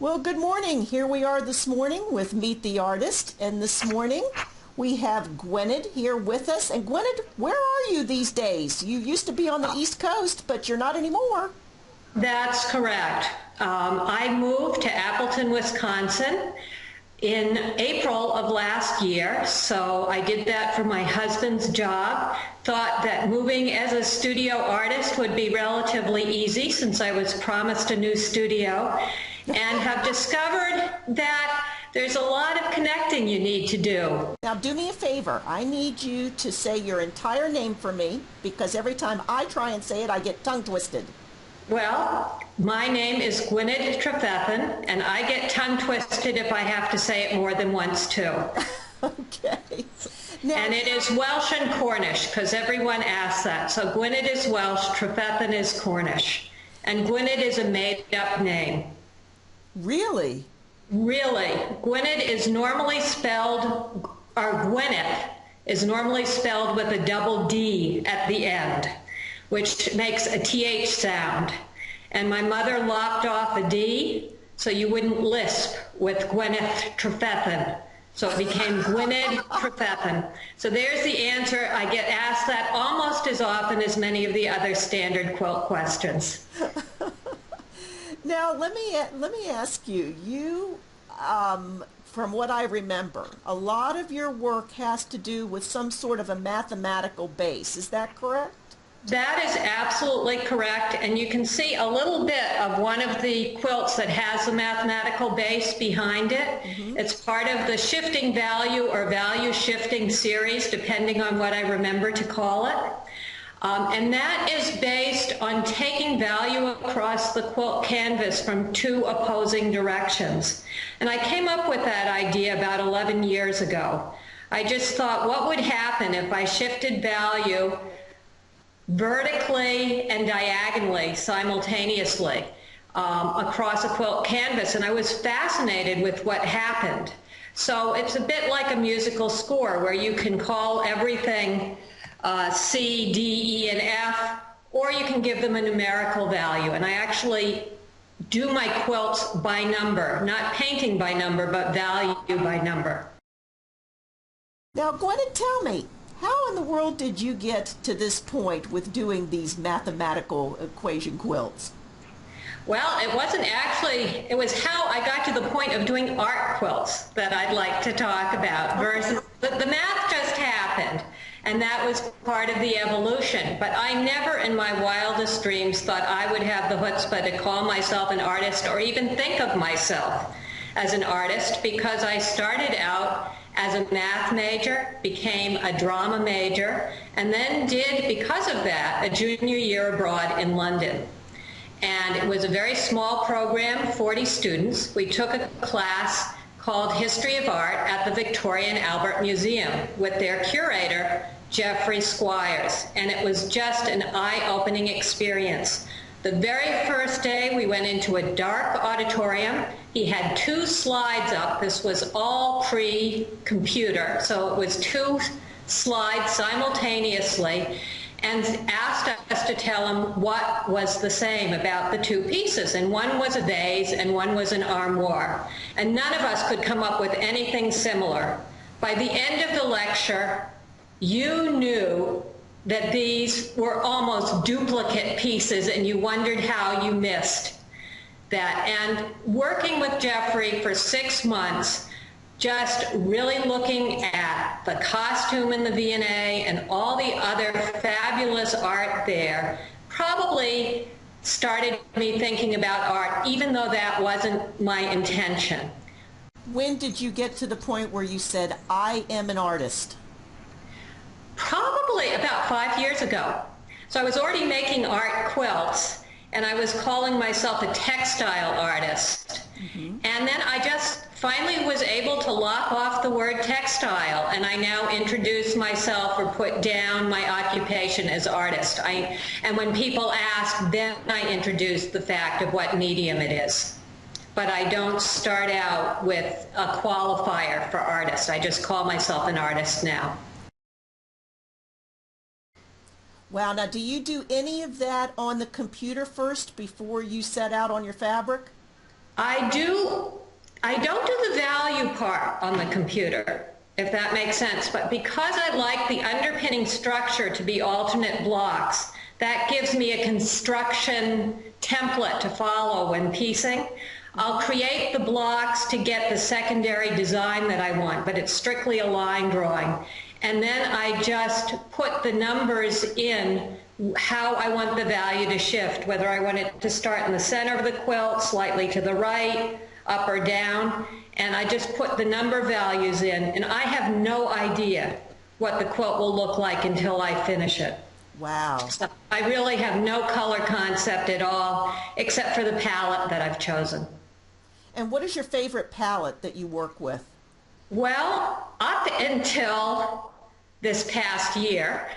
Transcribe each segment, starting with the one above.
Well, good morning. Here we are this morning with Meet the Artist, and this morning we have Gwyned here with us. And Gwyned, where are you these days? You used to be on the East Coast, but you're not anymore. That's correct. I moved to Appleton, Wisconsin in April of last year, so I did that for my husband's job. Thought that moving as a studio artist would be relatively easy since I was promised a new studio, and have discovered that there's a lot of connecting you need to do. Now, do me a favor. I need you to say your entire name for me, because every time I try and say it, I get tongue twisted. Well, my name is Gwyned Trefethen, and I get tongue twisted if I have to say it more than once too. Okay. Now, And it is Welsh and Cornish, because everyone asks that. So Gwyned is Welsh, Trefethen is Cornish. And Gwyned is a made-up name. really? Really. Gwyned is normally spelled, or Gwyneth is normally spelled with a double D at the end, which makes a TH sound. And my mother lopped off a D so you wouldn't lisp with Gwyneth Trefethen. So it became Gwyned Trefethen. So there's the answer. I get asked that almost as often as many of the other standard quilt questions. Now, let me ask you. From what I remember, a lot of your work has to do with some sort of a mathematical base. Is that correct? That is absolutely correct, and you can see a little bit of one of the quilts that has the mathematical base behind it. It's part of the shifting value or value shifting series, depending on what I remember to call it. And that is based on taking value across the quilt canvas from two opposing directions. And I came up with that idea about 11 years ago. I just thought, what would happen if I shifted value vertically and diagonally simultaneously across a quilt canvas? And I was fascinated with what happened. So it's a bit like a musical score where you can call everything C, D, E, and F, or you can give them a numerical value. And I actually do my quilts by number, not painting by number, but value by number. Now, Gwyneth, tell me, how in the world did you get to this point with doing these mathematical equation quilts? Well, it wasn't actually, it was how I got to the point of doing art quilts that I'd like to talk about versus the math just happened. And that was part of the evolution. But I never in my wildest dreams thought I would have the chutzpah to call myself an artist or even think of myself as an artist, because I started out as a math major, became a drama major, and then did, because of that, a junior year abroad in London. And it was a very small program, 40 students. We took a class called History of Art at the Victoria and Albert Museum with their curator, Jeffrey Squires. And it was just an eye-opening experience. The very first day we went into a dark auditorium. He had two slides up. This was all pre-computer, so it was two slides simultaneously, and asked us to tell him what was the same about the two pieces. And one was a vase and one was an armoire. And none of us could come up with anything similar. By the end of the lecture, you knew that these were almost duplicate pieces, and you wondered how you missed that. And working with Jeffrey for 6 months, just really looking at the costume in the V&A and all the other fabulous art there, probably started me thinking about art, even though that wasn't my intention. When did you get to the point where you said, I am an artist? Probably about 5 years ago. So I was already making art quilts, and I was calling myself a textile artist. And then I just finally was able to lock off the word textile, and I now introduce myself or put down my occupation as artist. And when people ask, then I introduce the fact of what medium it is. But I don't start out with a qualifier for artist. I just call myself an artist now. Wow, now do you do any of that on the computer first before you set out on your fabric? I don't do the value part on the computer, if that makes sense, but because I like the underpinning structure to be alternate blocks, that gives me a construction template to follow when piecing. I'll create the blocks to get the secondary design that I want, but it's strictly a line drawing. And then I just put the numbers in how I want the value to shift, whether I want it to start in the center of the quilt, slightly to the right, up or down, and I just put the number values in, and I have no idea what the quilt will look like until I finish it. Wow. So I really have no color concept at all, except for the palette that I've chosen. And what is your favorite palette that you work with? Well, up until this past year,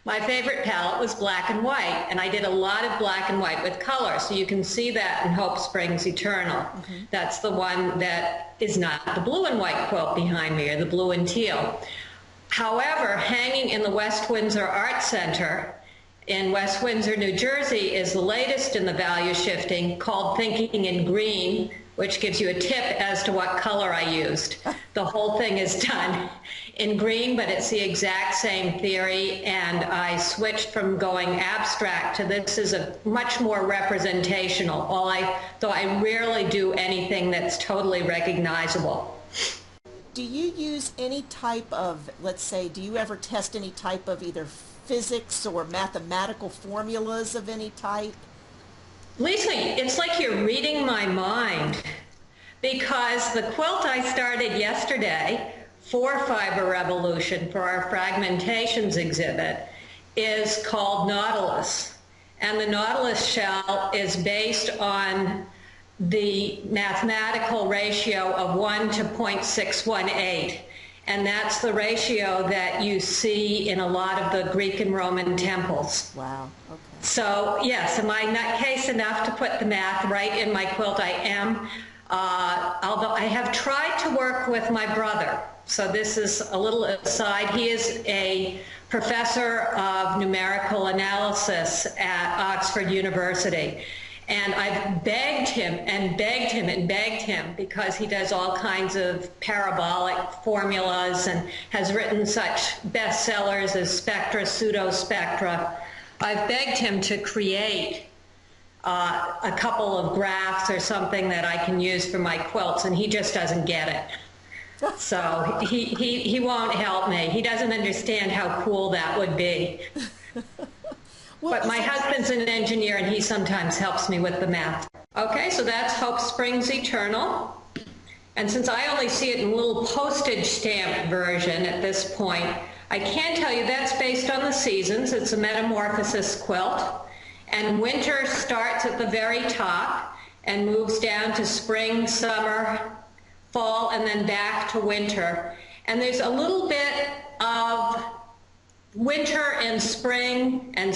my favorite palette was black and white, and I did a lot of black and white with color, so you can see that in Hope Springs Eternal. Mm-hmm. That's the one that is not the blue and white quilt behind me, or the blue and teal. However, hanging in the West Windsor Art Center in West Windsor, New Jersey, is the latest in the value shifting, called Thinking in Green, which gives you a tip as to what color I used. The whole thing is done in green, but it's the exact same theory, and I switched from going abstract to this is a much more representational, though I rarely do anything that's totally recognizable. Do you use any type of, let's say, do you ever test any type of either physics or mathematical formulas of any type? Lisa, it's like you're reading my mind, because the quilt I started yesterday, 4-fiber revolution, for our fragmentations exhibit, is called Nautilus. And the Nautilus shell is based on the mathematical ratio of 1 to 0.618. And that's the ratio that you see in a lot of the Greek and Roman temples. Wow, okay. So yes, am I nutcase enough to put the math right in my quilt? I am. Although I have tried to work with my brother. So this is a little aside. He is a professor of numerical analysis at Oxford University. And I've begged him and begged him and begged him, because he does all kinds of parabolic formulas and has written such bestsellers as Spectra, Pseudospectra. I've begged him to create a couple of graphs or something that I can use for my quilts, and he just doesn't get it. So he won't help me. He doesn't understand how cool that would be. But my husband's an engineer, and he sometimes helps me with the math. Okay, so that's Hope Springs Eternal. And since I only see it in a little postage stamp version at this point, I can tell you that's based on the seasons. It's a metamorphosis quilt. And winter starts at the very top and moves down to spring, summer, fall, and then back to winter. And there's a little bit of winter and spring and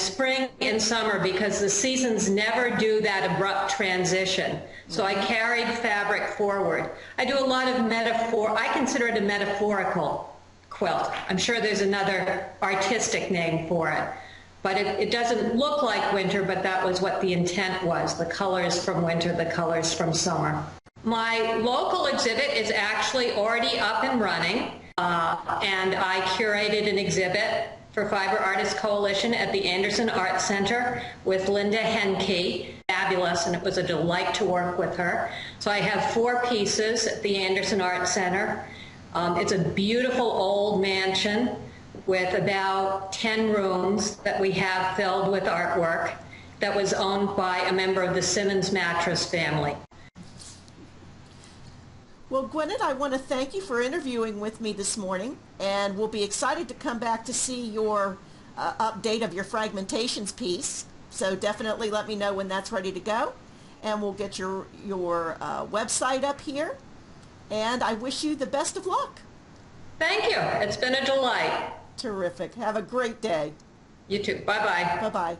summer, because the seasons never do that abrupt transition. So I carried fabric forward. I do a lot of I consider it a metaphorical quilt. I'm sure there's another artistic name for it. But it doesn't look like winter, but that was what the intent was, the colors from winter, the colors from summer. My local exhibit is actually already up and running, and I curated an exhibit for Fiber Artists Coalition at the Anderson Art Center with Linda Henke. Fabulous, and it was a delight to work with her. So I have 4 pieces at the Anderson Art Center. It's a beautiful old mansion with about 10 rooms that we have filled with artwork that was owned by a member of the Simmons mattress family. Well, Gwyned, I want to thank you for interviewing with me this morning, and we'll be excited to come back to see your update of your fragmentations piece. So definitely let me know when that's ready to go, and we'll get your website up here, and I wish you the best of luck. Thank you. It's been a delight. Terrific. Have a great day. You too. Bye-bye. Bye-bye.